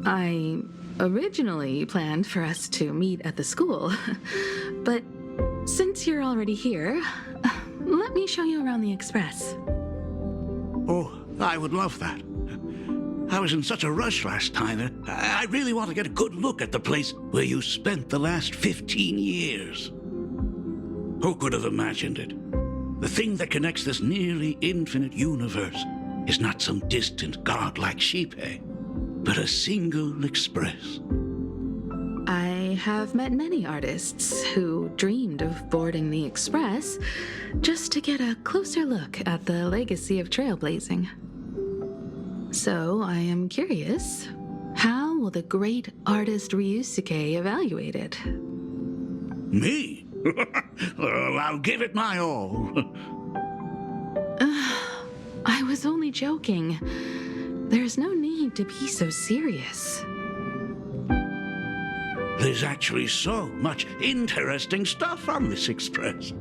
I originally planned for us to meet at the school, but since you're already here, let me show you around the Express. Oh, I would love that. I was in such a rush last time. I really want to get a good look at the place where you spent the last 15 years. Who could have imagined it? The thing that connects this nearly infinite universe is not some distant godlike sheep-hay, but a single express. I have met many artists who dreamed of boarding the Express just to get a closer look at the legacy of trailblazing. So I am curious, how will the great artist Ryusuke evaluate it? Me? Well, I'll give it my all. I was only joking. There's no need to be so serious. There's actually so much interesting stuff on this express.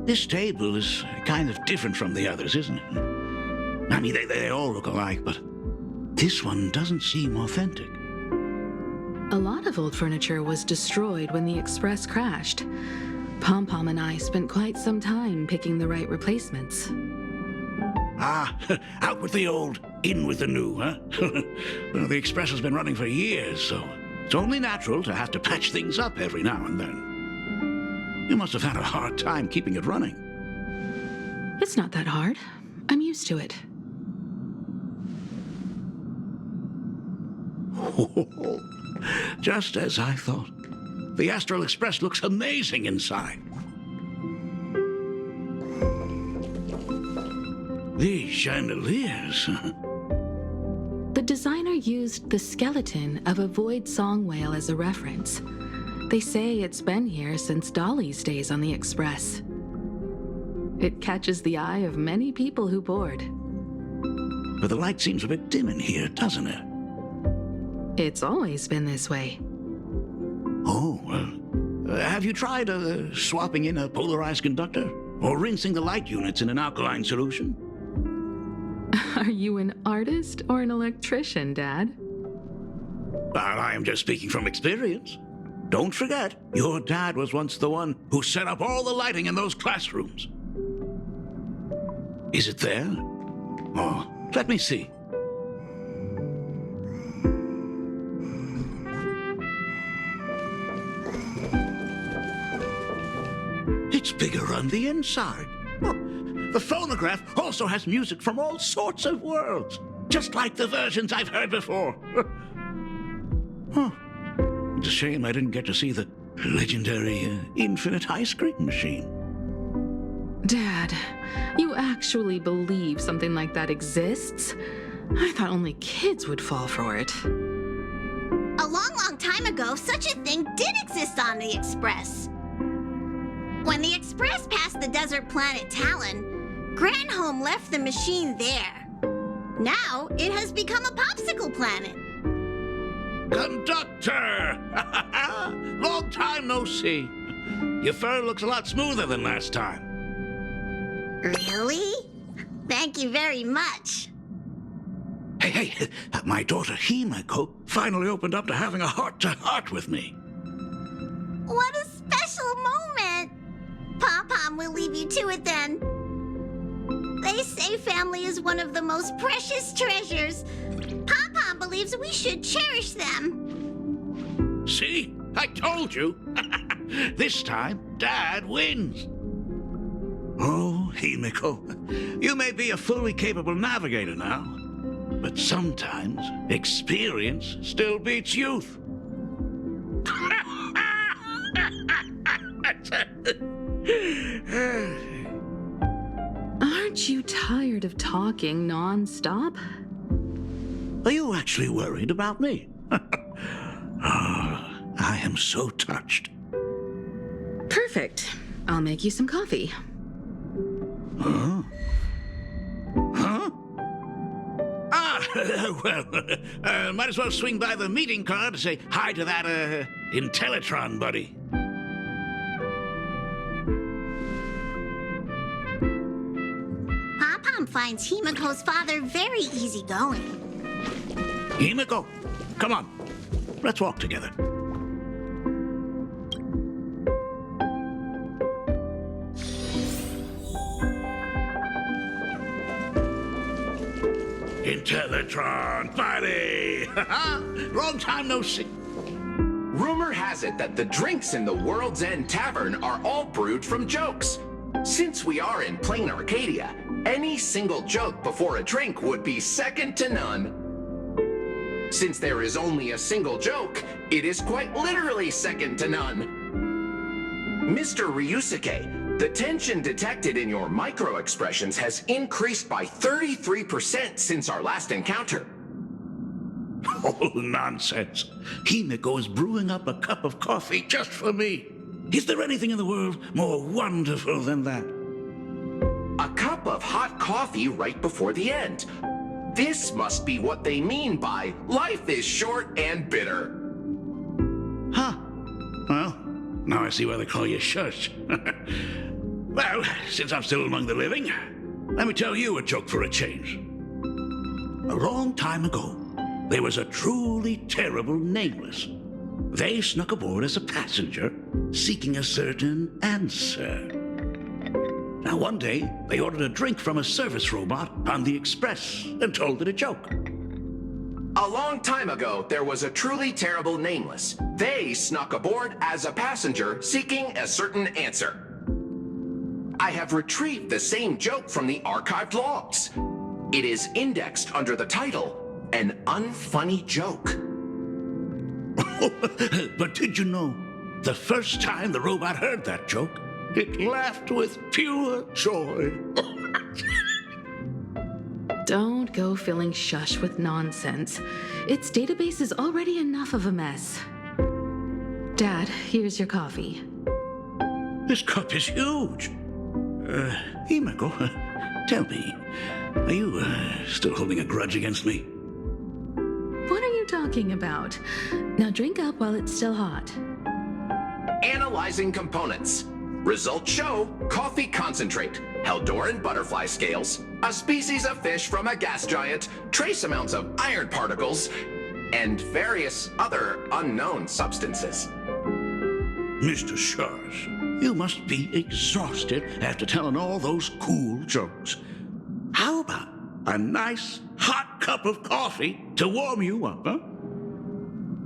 This table is kind of different from the others, isn't it? I mean, they all look alike, but this one doesn't seem authentic. A lot of old furniture was destroyed when the Express crashed. Pom-Pom and I spent quite some time picking the right replacements. Ah, out with the old, in with the new, huh? Well, the Express has been running for years, so it's only natural to have to patch things up every now and then. You must have had a hard time keeping it running. It's not that hard. I'm used to it. Just as I thought. The Astral Express looks amazing inside. These chandeliers. The designer used the skeleton of a void song whale as a reference. They say it's been here since Dolly's days on the Express. It catches the eye of many people who board. But the light seems a bit dim in here, doesn't it? It's always been this way. Oh, well. Have you tried swapping in a polarized conductor? Or rinsing the light units in an alkaline solution? Are you an artist or an electrician, Dad? Well, I am just speaking from experience. Don't forget, your dad was once the one who set up all the lighting in those classrooms. Is it there? Oh, let me see. It's bigger on the inside. Oh, the phonograph also has music from all sorts of worlds, just like the versions I've heard before. Huh. It's a shame I didn't get to see the legendary infinite ice cream machine. Dad, you actually believe something like that exists? I thought only kids would fall for it. A long time ago, such a thing did exist on the Express. When the Express passed the desert planet Talon, Granholm left the machine there. Now, it has become a popsicle planet. Conductor! Long time no see. Your fur looks a lot smoother than last time. Really? Thank you very much. Hey, my daughter Himeko finally opened up to having a heart-to-heart with me. What a special moment! Pom-Pom will leave you to it then. They say family is one of the most precious treasures. Pom-Pom believes we should cherish them. See? I told you. This time, Dad wins. Oh, Himeko, you may be a fully capable navigator now, but sometimes experience still beats youth. Aren't you tired of talking non-stop? Are you actually worried about me? I am so touched. Perfect. I'll make you some coffee. Huh? Huh? Ah! Might as well swing by the meeting car to say hi to that, Intellitron buddy. Pom-Pom finds Himiko's father very easygoing. Himiko, come on. Let's walk together. Intellitron buddy! Long time no see. Rumor has it that the drinks in the World's End Tavern are all brewed from jokes. Since we are in plain Arcadia, any single joke before a drink would be second to none. Since there is only a single joke, it is quite literally second to none. Mr. Ryusuke, the tension detected in your micro-expressions has increased by 33% since our last encounter. Oh, nonsense. Himiko is brewing up a cup of coffee just for me. Is there anything in the world more wonderful than that? A cup of hot coffee right before the end. This must be what they mean by life is short and bitter. Huh. Well, now I see why they call you Shush. Well, since I'm still among the living, let me tell you a joke for a change. A long time ago, there was a truly terrible nameless. They snuck aboard as a passenger, seeking a certain answer. Now, one day, they ordered a drink from a service robot on the express and told it a joke. A long time ago, there was a truly terrible nameless. They snuck aboard as a passenger, seeking a certain answer. I have retrieved the same joke from the archived logs. It is indexed under the title, An Unfunny Joke. But did you know, the first time the robot heard that joke, it laughed with pure joy. Don't go filling Shush with nonsense. Its database is already enough of a mess. Dad, here's your coffee. This cup is huge. Himiko, tell me, are you still holding a grudge against me? What are you talking about? Now drink up while it's still hot. Analyzing components. Results show coffee concentrate, Heldoran butterfly scales, a species of fish from a gas giant, trace amounts of iron particles, and various other unknown substances. Mr. Shush, you must be exhausted after telling all those cool jokes. How about a nice hot cup of coffee to warm you up, huh?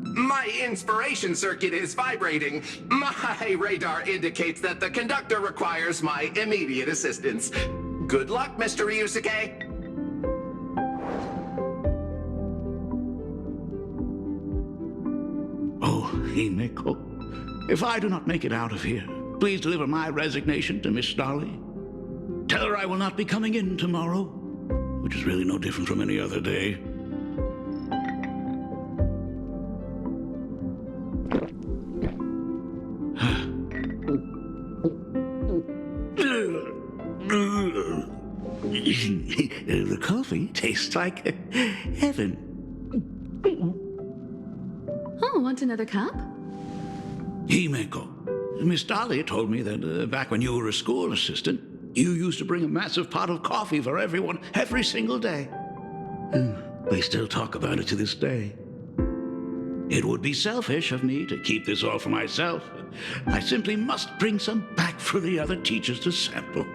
My inspiration circuit is vibrating. My radar indicates that the conductor requires my immediate assistance. Good luck, Mr. Ryusuke. Oh, Himiko, if I do not make it out of here, please deliver my resignation to Miss Starley. Tell her I will not be coming in tomorrow, which is really no different from any other day. The coffee tastes like heaven. Oh, want another cup? Himeko, Miss Dahlia told me that back when you were a school assistant, you used to bring a massive pot of coffee for everyone every single day. They still talk about it to this day. It would be selfish of me to keep this all for myself. I simply must bring some back for the other teachers to sample.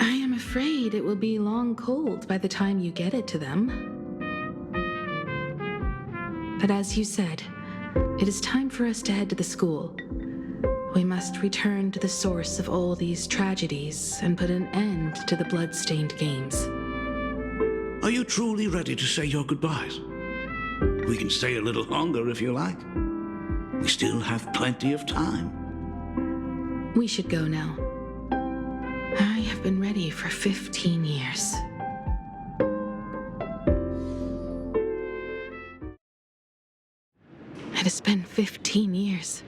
I am afraid it will be long cold by the time you get it to them. But as you said, it is time for us to head to the school. We must return to the source of all these tragedies and put an end to the blood-stained games. Are you truly ready to say your goodbyes? We can stay a little longer if you like. We still have plenty of time. We should go now. I have been ready for 15 years. It has been 15 years.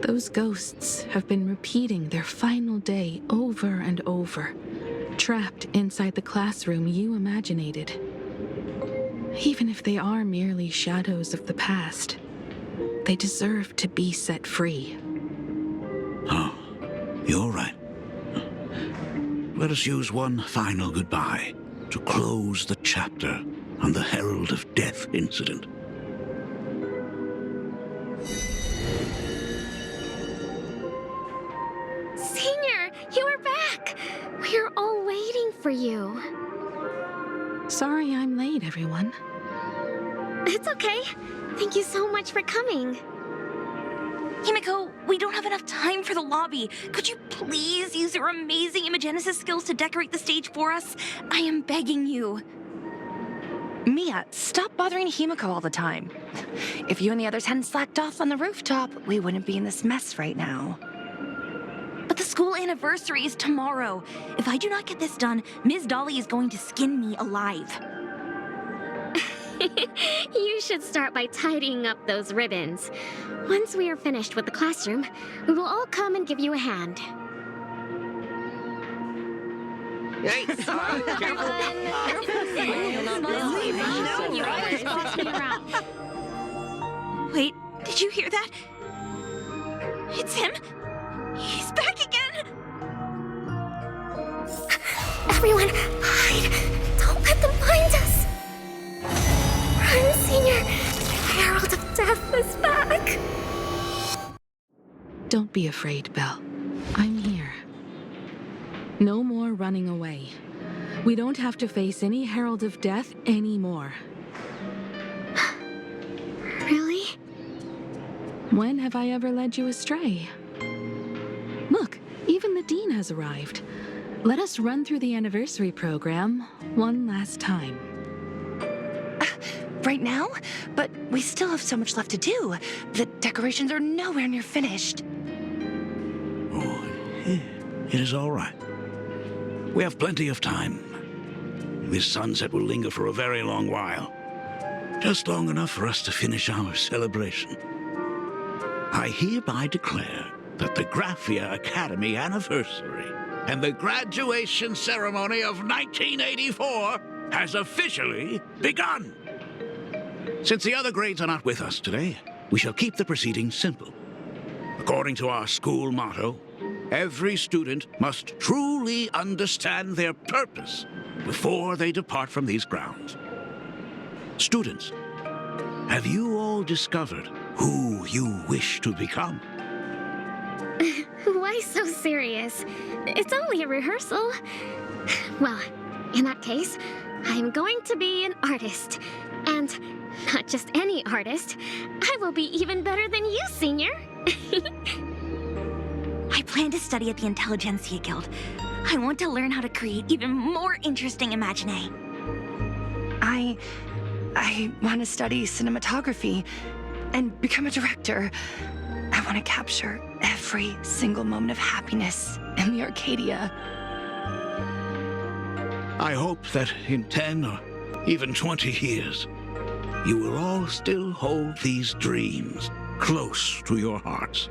Those ghosts have been repeating their final day over and over, trapped inside the classroom you imaginated. Even if they are merely shadows of the past, they deserve to be set free. Oh, you're right. Let us use one final goodbye to close the chapter on the Herald of Death incident. Senior, you are back! We're all waiting for you. Sorry I'm late, everyone. It's okay. Thank you so much for coming. Himiko, we don't have enough time for the lobby. Could you please use your amazing imagenesis skills to decorate the stage for us? I am begging you. Mia, stop bothering Himiko all the time. If you and the others hadn't slacked off on the rooftop, we wouldn't be in this mess right now. But the school anniversary is tomorrow. If I do not get this done, Ms. Dolly is going to skin me alive. You should start by tidying up those ribbons. Once we are finished with the classroom, we will all come and give you a hand. Hey, Wait, did you hear that? It's him. He's back again. Everyone, hide! Don't let them find us! Run, Senior! The Herald of Death is back! Don't be afraid, Belle. I'm here. No more running away. We don't have to face any Herald of Death anymore. Really? When have I ever led you astray? Look, even the Dean has arrived. Let us run through the anniversary program one last time. right now? But we still have so much left to do. The decorations are nowhere near finished. Oh, it is all right. We have plenty of time. This sunset will linger for a very long while. Just long enough for us to finish our celebration. I hereby declare that the Graphia Academy anniversary and the graduation ceremony of 1984 has officially begun. Since the other grades are not with us today, we shall keep the proceedings simple. According to our school motto, every student must truly understand their purpose before they depart from these grounds. Students, have you all discovered who you wish to become? Why so serious? It's only a rehearsal. Well, in that case, I'm going to be an artist. And not just any artist. I will be even better than you, Senior. I plan to study at the Intelligentsia Guild. I want to learn how to create even more interesting imaginae. I want to study cinematography and become a director. I want to capture every single moment of happiness in the Arcadia. I hope that in 10 or even 20 years, you will all still hold these dreams close to your hearts.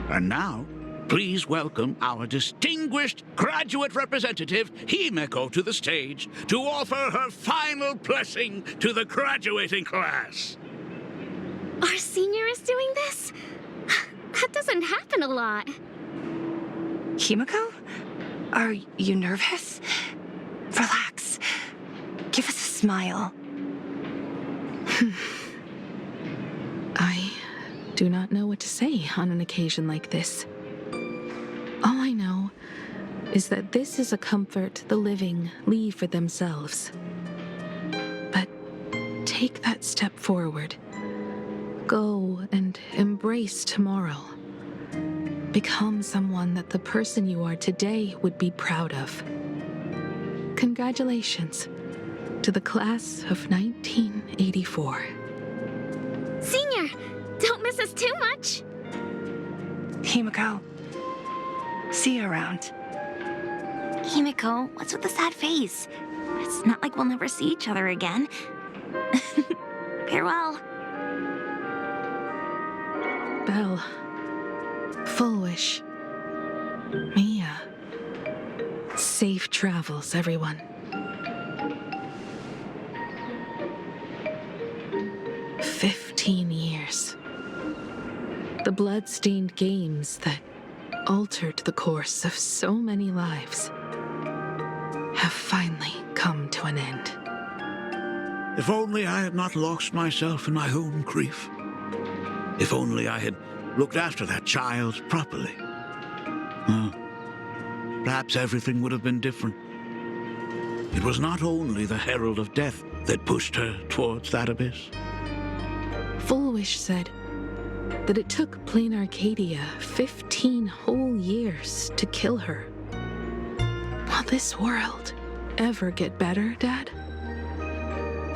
And now, please welcome our distinguished graduate representative, Himiko, to the stage to offer her final blessing to the graduating class. Our senior is doing this? That doesn't happen a lot. Himiko? Are you nervous? Relax. Give us a smile. I do not know what to say on an occasion like this. All I know is that this is a comfort the living leave for themselves. But take that step forward. Go and embrace tomorrow. Become someone that the person you are today would be proud of. Congratulations to the class of 1984. Senior, don't miss us too much. Himiko, see you around. Himiko, what's with the sad face? It's not like we'll never see each other again. Farewell. Belle, Full Wish, Mia, Safe travels, everyone. 15 years. The blood-stained games that altered the course of so many lives have finally come to an end. If only I had not lost myself in my own grief. If only I had looked after that child properly. Perhaps everything would have been different. It was not only the herald of death that pushed her towards that abyss. Fullwish said that it took Plain Arcadia 15 whole years to kill her. Will this world ever get better, Dad?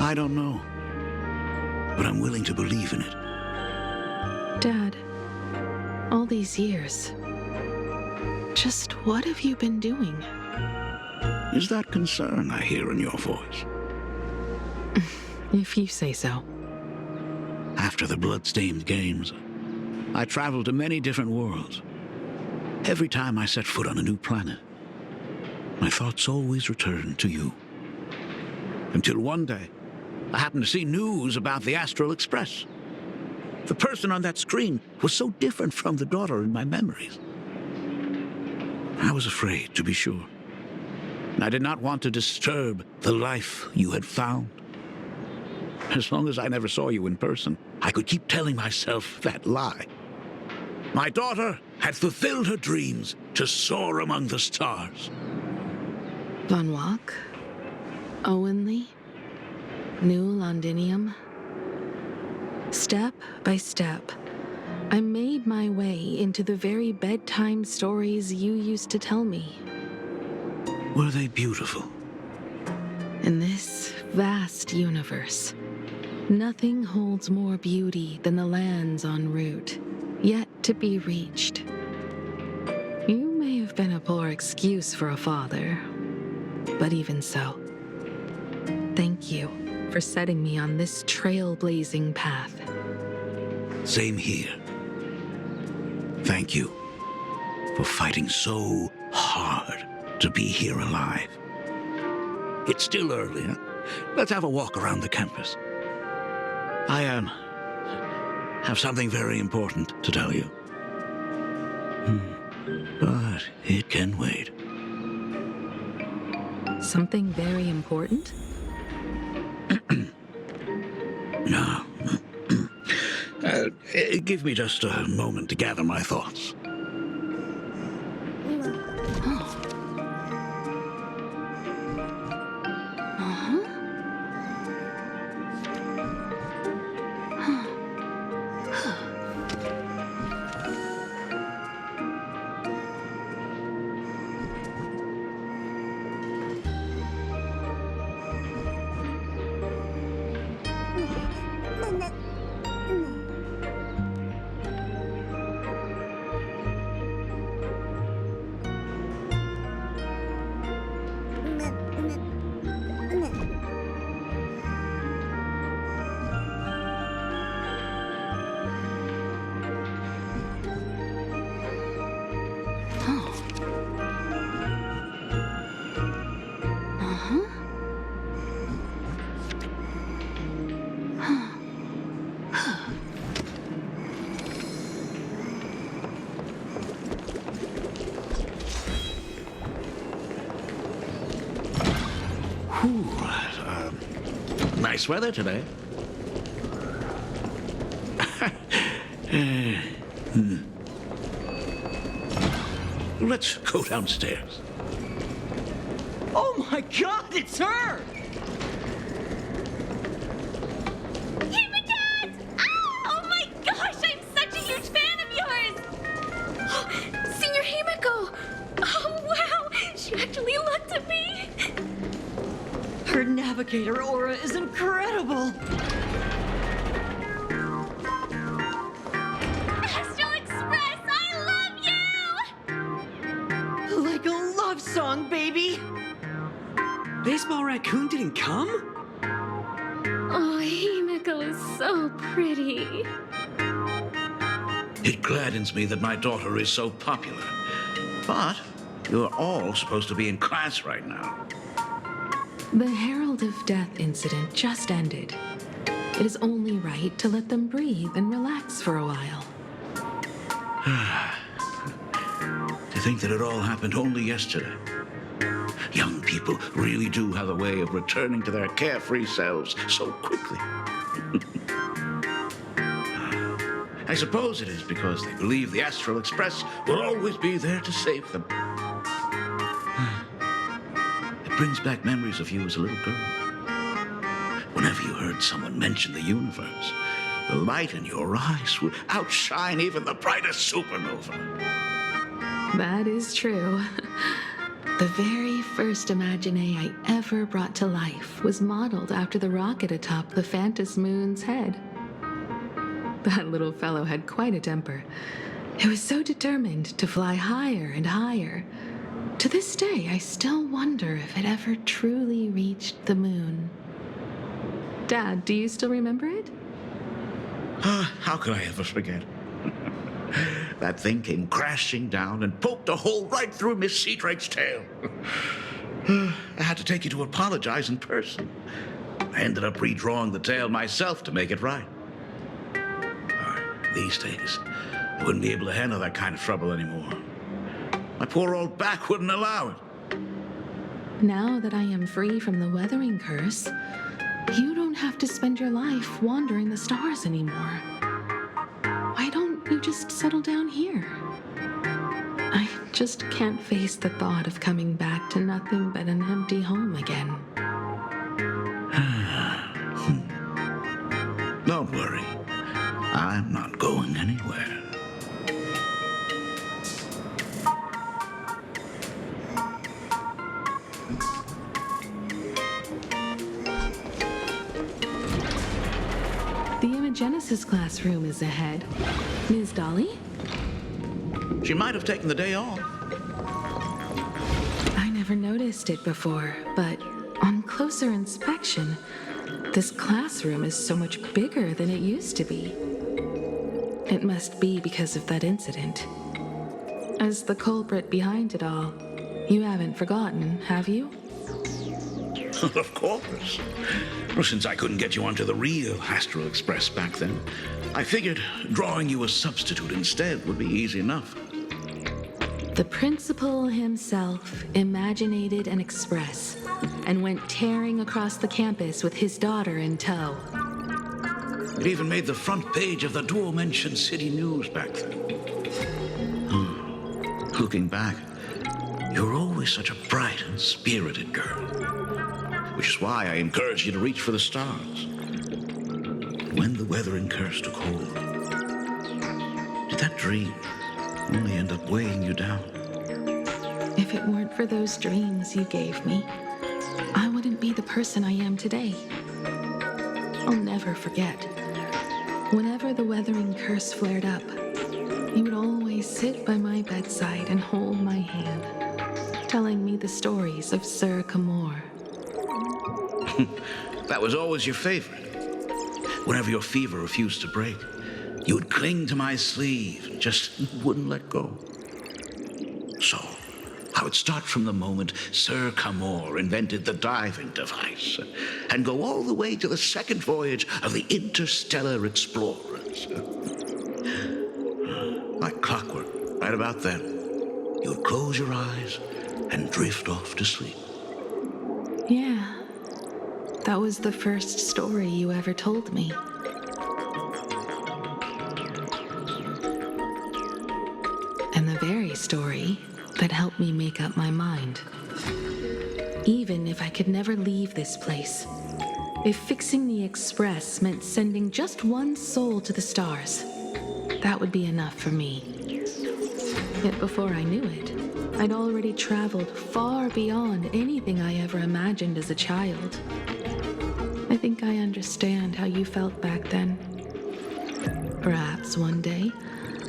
I don't know, but I'm willing to believe in it. Dad, all these years, just what have you been doing? Is that concern I hear in your voice? If you say so. After the blood-stained games, I traveled to many different worlds. Every time I set foot on a new planet, my thoughts always returned to you. Until one day, I happened to see news about the Astral Express. The person on that screen was so different from the daughter in my memories. I was afraid, to be sure. And I did not want to disturb the life you had found. As long as I never saw you in person, I could keep telling myself that lie. My daughter had fulfilled her dreams to soar among the stars. Von Walk, Owenley, New Londinium. Step by step, I made my way into the very bedtime stories you used to tell me. Were they beautiful? In this vast universe, nothing holds more beauty than the lands en route, yet to be reached. You may have been a poor excuse for a father, but even so, thank you for setting me on this trailblazing path. Same here. Thank you for fighting so hard to be here alive. It's still early, huh? Let's have a walk around the campus. I have something very important to tell you. But it can wait. Something very important? No. Give me just a moment to gather my thoughts. Nice weather today. Let's go downstairs. Oh my God, it's her! Dad! Oh my gosh, I'm such a huge fan of yours! Senior Himiko! Oh wow, she actually looked at me! Her navigator aura is incredible! Astral Express, I love you! Like a love song, baby! Baseball Raccoon didn't come? Oh, Himiko is so pretty. It gladdens me that my daughter is so popular. But You're all supposed to be in class right now. The Herald of Death incident just ended. It is only right to let them breathe and relax for a while. To think that it all happened only yesterday. Young people really do have a way of returning to their carefree selves so quickly. I suppose it is because they believe the Astral Express will always be there to save them. It brings back memories of you as a little girl. Whenever you heard someone mention the universe, the light in your eyes would outshine even the brightest supernova. That is true. The very first Imagine I ever brought to life was modeled after the rocket atop the Phantom Moon's head. That little fellow had quite a temper. It was so determined to fly higher and higher. To this day, I still wonder if it ever truly reached the moon. Dad, do you still remember it? How could I ever forget? That thing came crashing down and poked a hole right through Miss Seadrake's tail. I had to take you to apologize in person. I ended up redrawing the tail myself to make it right. These days, I wouldn't be able to handle that kind of trouble anymore. My poor old back wouldn't allow it. Now that I am free from the weathering curse, you don't have to spend your life wandering the stars anymore. Why don't you just settle down here? I just can't face the thought of coming back to nothing but an empty home again. Don't worry. I'm not going anywhere. The Imogenesis classroom is ahead. Ms. Dolly? She might have taken the day off. I never noticed it before, but on closer inspection, this classroom is so much bigger than it used to be. It must be because of that incident. As the culprit behind it all, you haven't forgotten, have you? Of course. Well, since I couldn't get you onto the real Astral Express back then, I figured drawing you a substitute instead would be easy enough. The principal himself imaginated an express and went tearing across the campus with his daughter in tow. It even made the front page of the dual-mentioned city news back then. Looking back, you were always such a bright and spirited girl, which is why I encouraged you to reach for the stars. When the weathering curse took hold, did that dream only end up weighing you down? If it weren't for those dreams you gave me, I wouldn't be the person I am today. I'll never forget. Whenever the weathering curse flared up, you would always sit by my bedside and hold my hand, telling me the stories of Sir Camor. That was always your favorite. Whenever your fever refused to break, you would cling to my sleeve and just wouldn't let go. So, I would start from the moment Sir Camor invented the diving device and go all the way to the second voyage of the interstellar explorers. Like clockwork, right about then, you would close your eyes and drift off to sleep. Yeah, that was the first story you ever told me. And the very story that helped me make up my mind. Even if I could never leave this place, if fixing the express meant sending just one soul to the stars, that would be enough for me. Yet before I knew it, I'd already traveled far beyond anything I ever imagined as a child. I think I understand how you felt back then. Perhaps one day,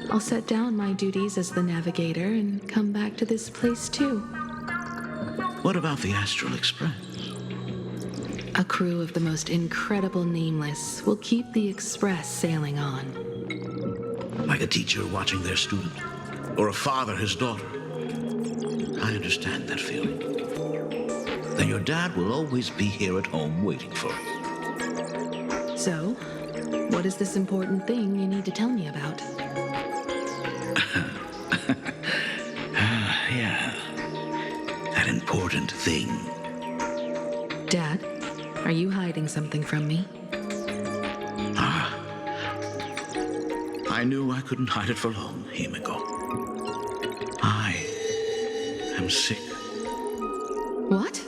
I'll set down my duties as the navigator and come back to this place too. What about the Astral Express? A crew of the most incredible nameless will keep the express sailing on. Like a teacher watching their student, or a father his daughter. I understand that feeling. Then your dad will always be here at home waiting for you. So, what is this important thing you need to tell me about? Yeah. That important thing. Dad, are you hiding something from me? I knew I couldn't hide it for long, Himiko. I am sick. What?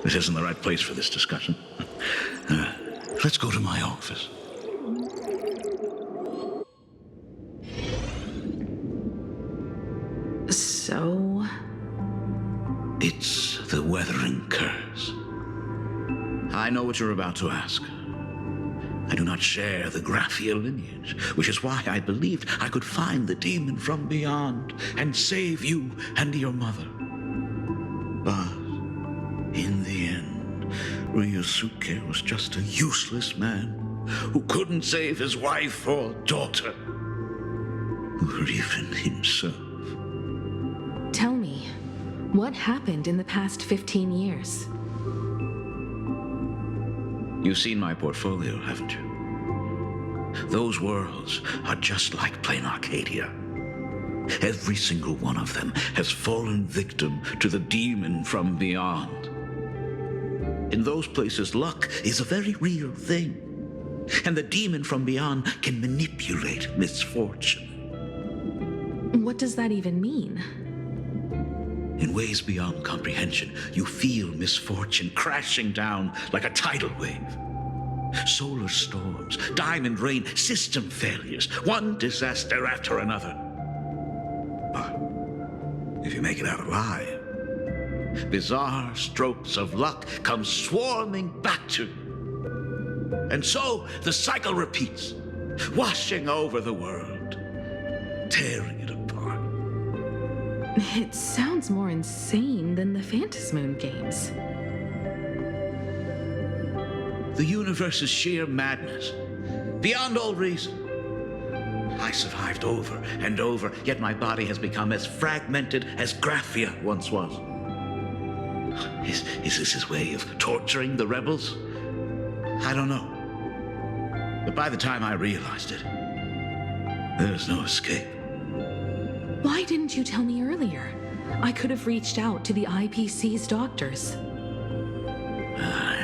This isn't the right place for this discussion. Let's go to my office. So... It's the Weathering Curse. I know what you're about to ask. I do not share the Graphia lineage, which is why I believed I could find the demon from beyond and save you and your mother. But in the end, Ryusuke was just a useless man who couldn't save his wife or daughter, or even himself. Tell me, what happened in the past 15 years? You've seen my portfolio, haven't you? Those worlds are just like plain Arcadia. Every single one of them has fallen victim to the demon from beyond. In those places, luck is a very real thing, and the demon from beyond can manipulate misfortune. What does that even mean? In ways beyond comprehension, you feel misfortune crashing down like a tidal wave. Solar storms, diamond rain, system failures, one disaster after another. But if you make it out alive, bizarre strokes of luck come swarming back to you. And so the cycle repeats, washing over the world, tearing it apart. It sounds more insane than the Phantasmoon games. The universe is sheer madness, beyond all reason. I survived over and over, yet my body has become as fragmented as Graphia once was. Is this his way of torturing the rebels? I don't know. But by the time I realized it, there's no escape. Why didn't you tell me earlier? I could have reached out to the IPC's doctors.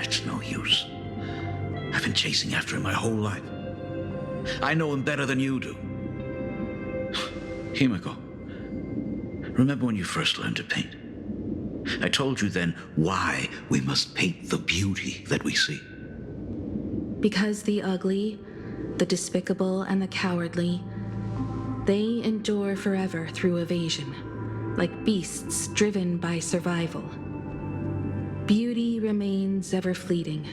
It's no use. I've been chasing after him my whole life. I know him better than you do. Himiko, remember when you first learned to paint? I told you then why we must paint the beauty that we see. Because the ugly, the despicable, and the cowardly, they endure forever through evasion, like beasts driven by survival. Beauty remains ever fleeting,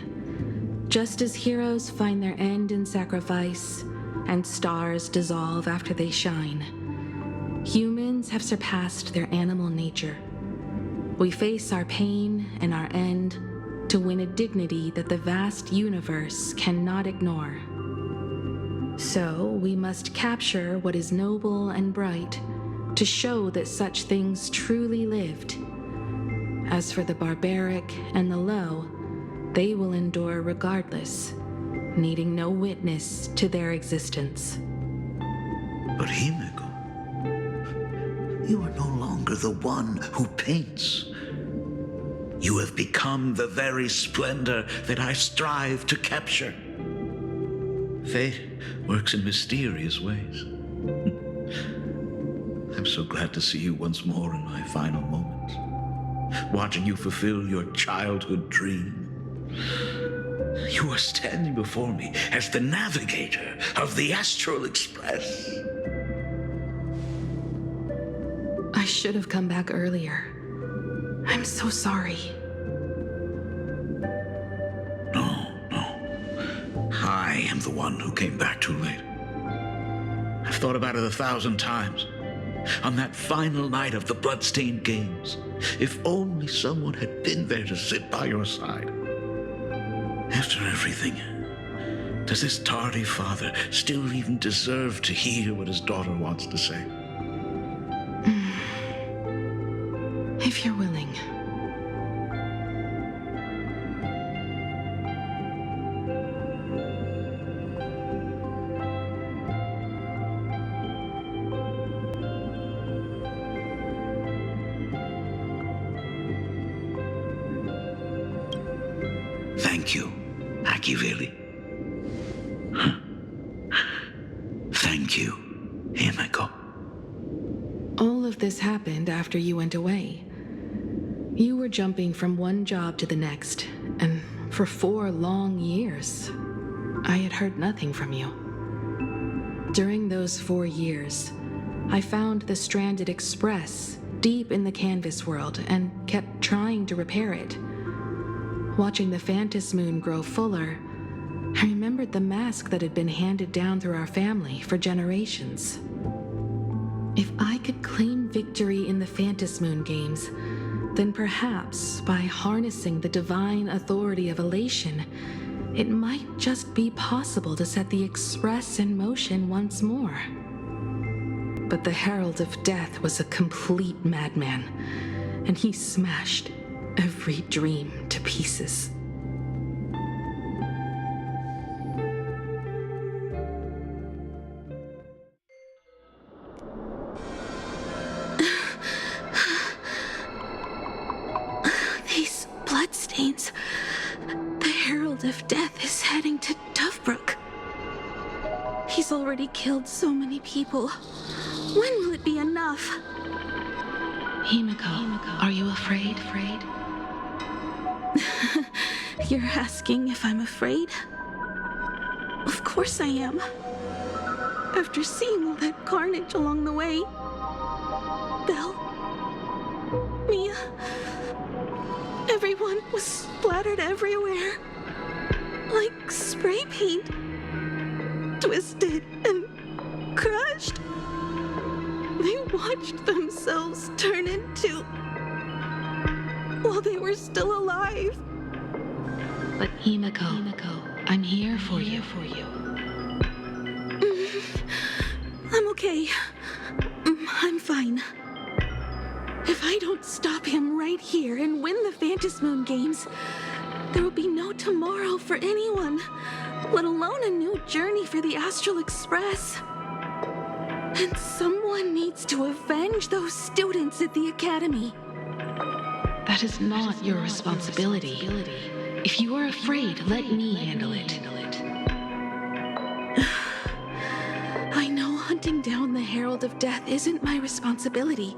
just as heroes find their end in sacrifice, and stars dissolve after they shine. Humans have surpassed their animal nature. We face our pain and our end to win a dignity that the vast universe cannot ignore. So we must capture what is noble and bright to show that such things truly lived. As for the barbaric and the low, they will endure regardless, needing no witness to their existence. But Himiko, you are no longer the one who paints. You have become the very splendor that I strive to capture. Fate works in mysterious ways. I'm so glad to see you once more in my final moments, watching you fulfill your childhood dream. You are standing before me as the navigator of the Astral Express. I should have come back earlier. I'm so sorry. No. I am the one who came back too late. I've thought about it 1,000 times. On that final night of the Bloodstained Games, if only someone had been there to sit by your side. After everything, does this tardy father still even deserve to hear what his daughter wants to say? Thank you, Akiveli. Thank you, Himiko. All of this happened after you went away. You were jumping from one job to the next, and for 4 long years, I had heard nothing from you. During those 4 years, I found the stranded express deep in the canvas world and kept trying to repair it. Watching the Phantom Moon grow fuller, I remembered the mask that had been handed down through our family for generations. If I could claim victory in the Phantom Moon games, then perhaps by harnessing the divine authority of elation, it might just be possible to set the Express in motion once more. But the Herald of Death was a complete madman, and he smashed every dream to pieces. These bloodstains. The Herald of Death is heading to Tufbrook. He's already killed so many people. When will it be enough? Himiko, are you afraid? You're asking if I'm afraid? Of course I am. After seeing all that carnage along the way. Belle, Mia, everyone was splattered everywhere. Like spray paint. Twisted and crushed. They watched themselves turn into... while they were still alive. But Himiko, I'm here for you. I'm okay. I'm fine. If I don't stop him right here and win the Phantom Moon games, there will be no tomorrow for anyone, let alone a new journey for the Astral Express. And someone needs to avenge those students at the Academy. That is not your responsibility. If you are afraid, let me handle it. I know hunting down the Herald of Death isn't my responsibility.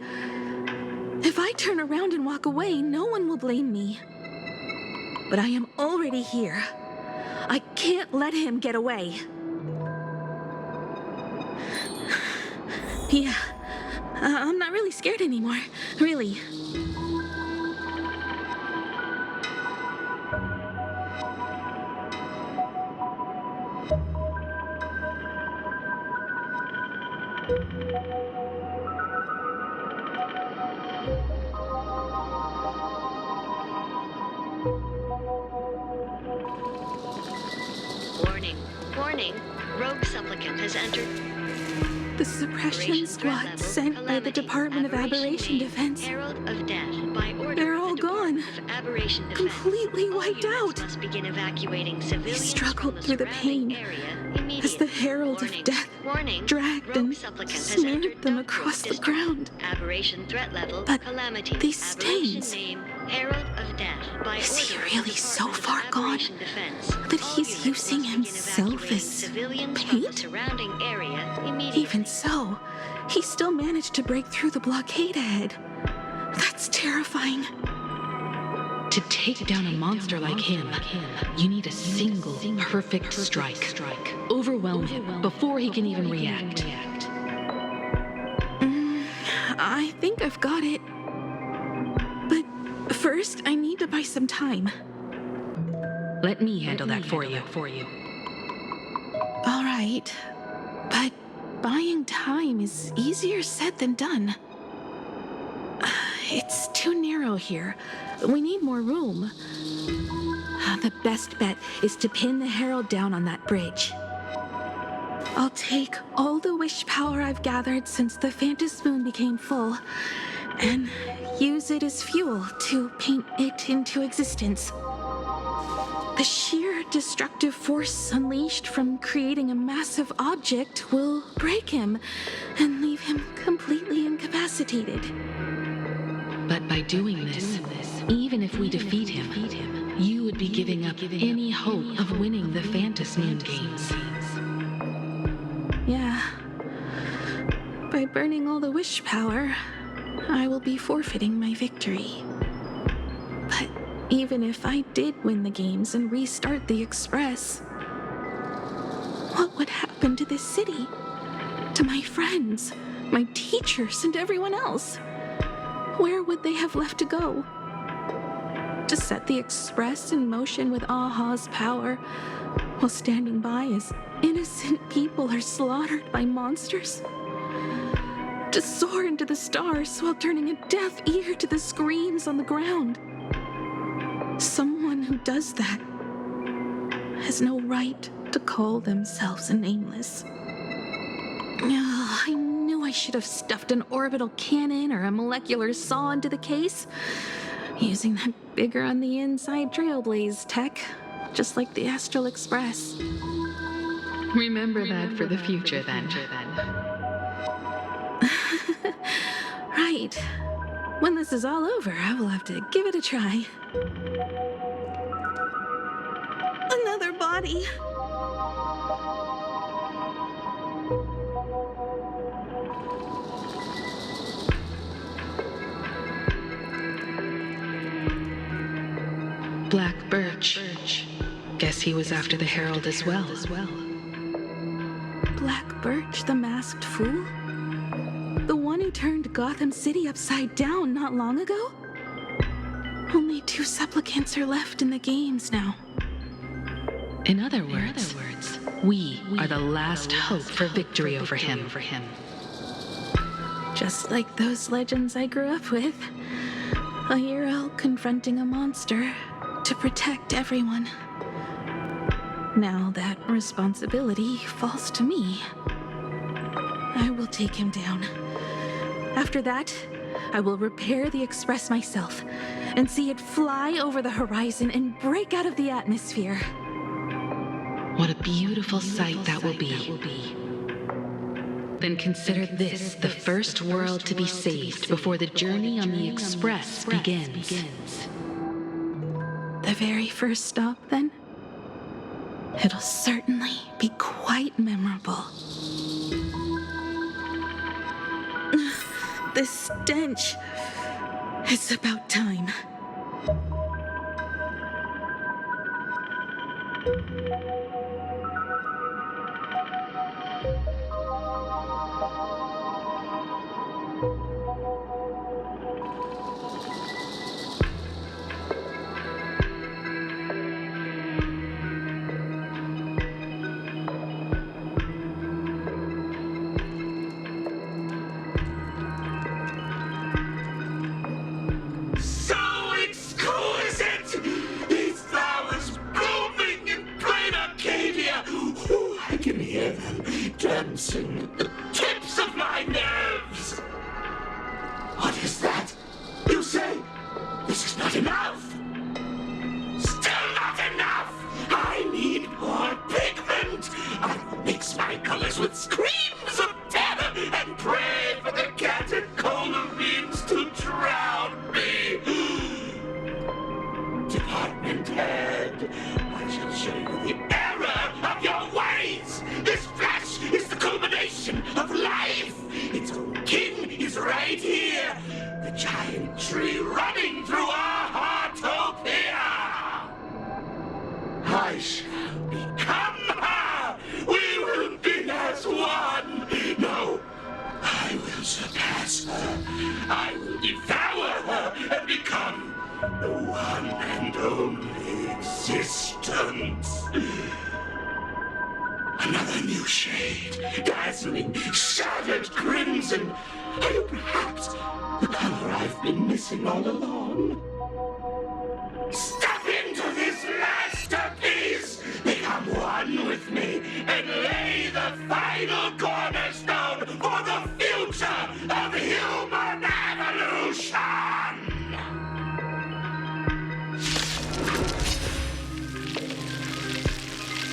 If I turn around and walk away, no one will blame me. But I am already here. I can't let him get away. Yeah, I'm not really scared anymore, really. Warning. Rogue supplicant has entered. The suppression squad sent by the Department of Aberration Defense. Herald of Death by order. They're all gone. Aberration Defense. Completely wiped out. Must begin evacuating civilians. He struggled through the pain as the Herald of Death dragged and smeared them across the ground. Aberration threat level. But calamity. these stains. Name, Herald of Death by Is he order really so far gone Defense. that he's using himself as paint? Surrounding area immediately. Even so, he still managed to break through the blockade ahead. That's terrifying. To take down a monster like him, you need a single perfect strike. Overwhelm him before he can even react. I think I've got it. But first, I need to buy some time. Let me handle that for you. All right, but buying time is easier said than done. It's too narrow here. We need more room. The best bet is to pin the Herald down on that bridge. I'll take all the wish power I've gathered since the Phantom Moon became full and use it as fuel to paint it into existence. The sheer destructive force unleashed from creating a massive object will break him and leave him completely incapacitated. But by doing this, even if we defeat him, you would be giving up any hope of winning the Phantasm Games. Yeah. By burning all the wish power, I will be forfeiting my victory. But even if I did win the games and restart the Express, what would happen to this city? To my friends, my teachers, and everyone else? Where would they have left to go? To set the Express in motion with Aha's power, while standing by as innocent people are slaughtered by monsters? To soar into the stars while turning a deaf ear to the screams on the ground? Someone who does that has no right to call themselves a nameless. I knew I should have stuffed an orbital cannon or a molecular saw into the case, using that bigger on the inside Trailblaze tech, just like the Astral Express. Remember that for the future, then. Right. When this is all over, I will have to give it a try. Another body. Black Birch. Guess he was after the Herald as well. Black Birch, the masked fool? The one who turned Gotham City upside down not long ago? Only 2 supplicants are left in the games now. In other words, we are the last hope for victory over him. Just like those legends I grew up with. A hero confronting a monster to protect everyone. Now that responsibility falls to me. I will take him down. After that, I will repair the Express myself and see it fly over the horizon and break out of the atmosphere. What a beautiful sight that will be. Then consider this the first world to be saved before the journey on the Express begins. The very first stop, then? It'll certainly be quite memorable. The stench. It's about time. Dancing at the tips of my nerves. What is that? You say this is not enough? Still not enough! I need more pigment! I will mix my colors with screams of terror and pray for the catecholamines to drown me. Department head, I shall show you the error of your ways! This flash is the culmination of life! Its own king is right here! The giant tree running through our heartopia! I shall become her! We will be as one! No, I will surpass her! I will devour her and become the one and only existence! Another new shade, dazzling, shattered crimson. Are you perhaps the color I've been missing all along? Step into this masterpiece! Become one with me and lay the final cornerstone for the future of human evolution!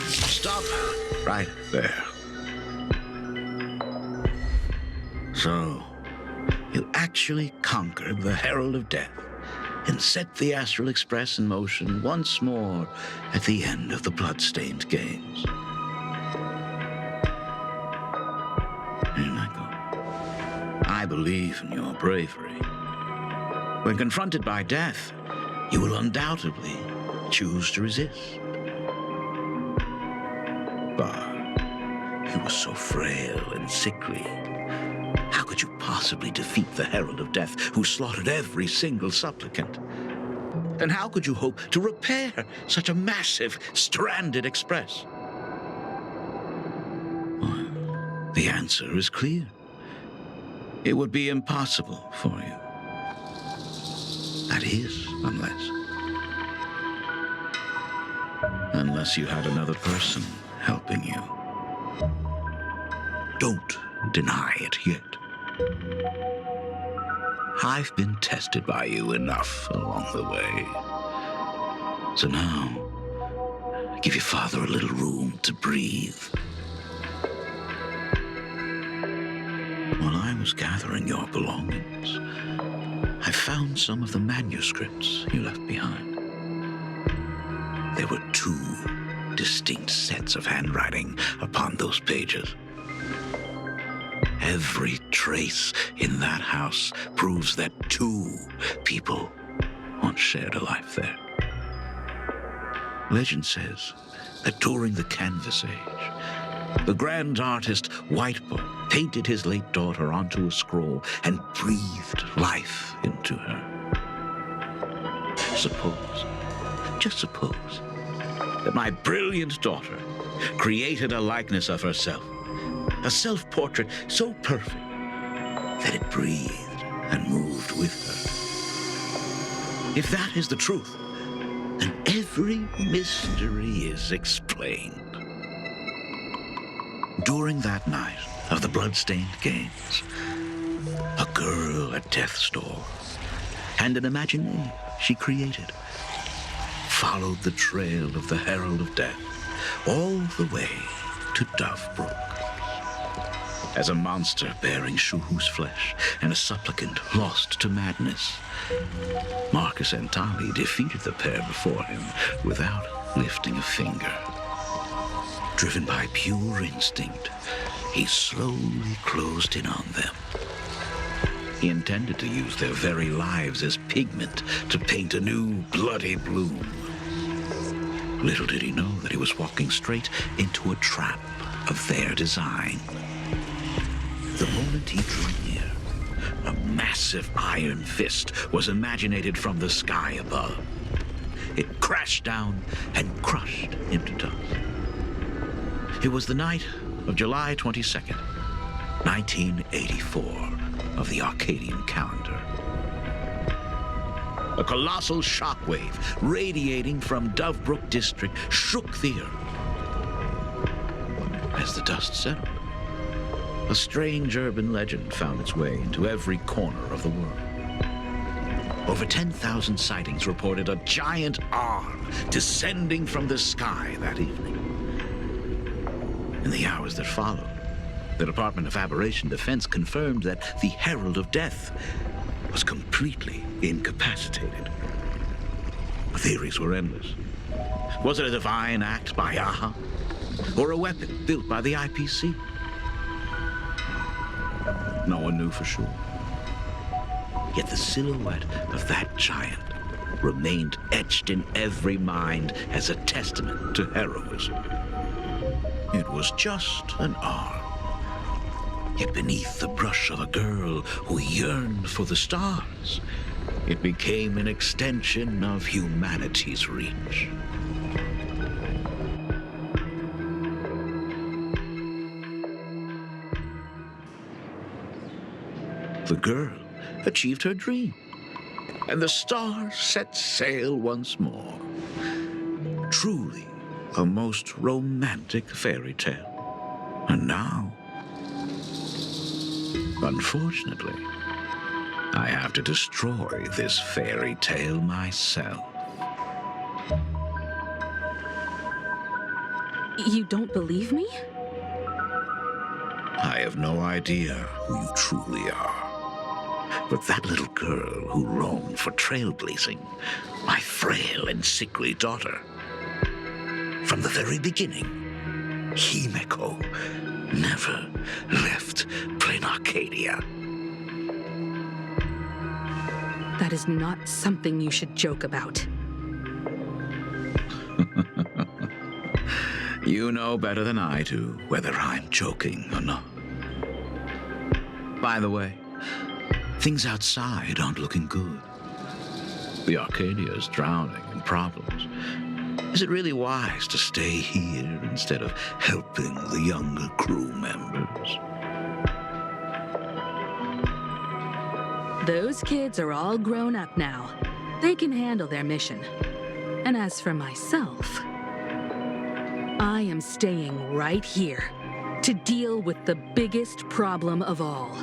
Stop right there. So, you actually conquered the Herald of Death. and set the Astral Express in motion once more at the end of the blood-stained games. Himeko, I believe in your bravery. When confronted by death, you will undoubtedly choose to resist. But you were so frail and sickly. How could you possibly defeat the Herald of Death, who slaughtered every single supplicant? And how could you hope to repair such a massive, stranded express? Well, the answer is clear. It would be impossible for you. That is, unless you had another person helping you. Don't deny it yet. I've been tested by you enough along the way. So now, give your father a little room to breathe. While I was gathering your belongings, I found some of the manuscripts you left behind. There were 2 distinct sets of handwriting upon those pages. Every trace in that house proves that 2 people once shared a life there. Legend says that during the Canvas Age, the grand artist Whitebow painted his late daughter onto a scroll and breathed life into her. Suppose, just suppose, that my brilliant daughter created a likeness of herself, a self-portrait so perfect that it breathed and moved with her. If that is the truth, then every mystery is explained. During that night of the blood-stained games, a girl at death's door and an imagination she created followed the trail of the Herald of Death all the way to Dovebrook. As a monster bearing Shuhu's flesh and a supplicant lost to madness, Marcus and Tali defeated the pair before him without lifting a finger. Driven by pure instinct, he slowly closed in on them. He intended to use their very lives as pigment to paint a new bloody bloom. Little did he know that he was walking straight into a trap of their design. The moment he drew near, a massive iron fist was imaginated from the sky above. It crashed down and crushed into dust. It was the night of July 22nd, 1984, of the Arcadian calendar. A colossal shockwave radiating from Dovebrook District shook the earth. As the dust settled, a strange urban legend found its way into every corner of the world. Over 10,000 sightings reported a giant arm descending from the sky that evening. In the hours that followed, the Department of Aberration Defense confirmed that the Herald of Death was completely incapacitated. The theories were endless. Was it a divine act by Aha? Or a weapon built by the IPC? No one knew for sure. Yet the silhouette of that giant remained etched in every mind as a testament to heroism. It was just an arm. Yet beneath the brush of a girl who yearned for the stars, it became an extension of humanity's reach. The girl achieved her dream, and the stars set sail once more. Truly a most romantic fairy tale. And now, unfortunately, I have to destroy this fairy tale myself. You don't believe me? I have no idea who you truly are. But that little girl who longed for trailblazing, my frail and sickly daughter. From the very beginning, Himeko never left Plain Arcadia. That is not something you should joke about. You know better than I do whether I'm joking or not. By the way, things outside aren't looking good. The Arcadia is drowning in problems. Is it really wise to stay here instead of helping the younger crew members? Those kids are all grown up now. They can handle their mission. And as for myself, I am staying right here to deal with the biggest problem of all.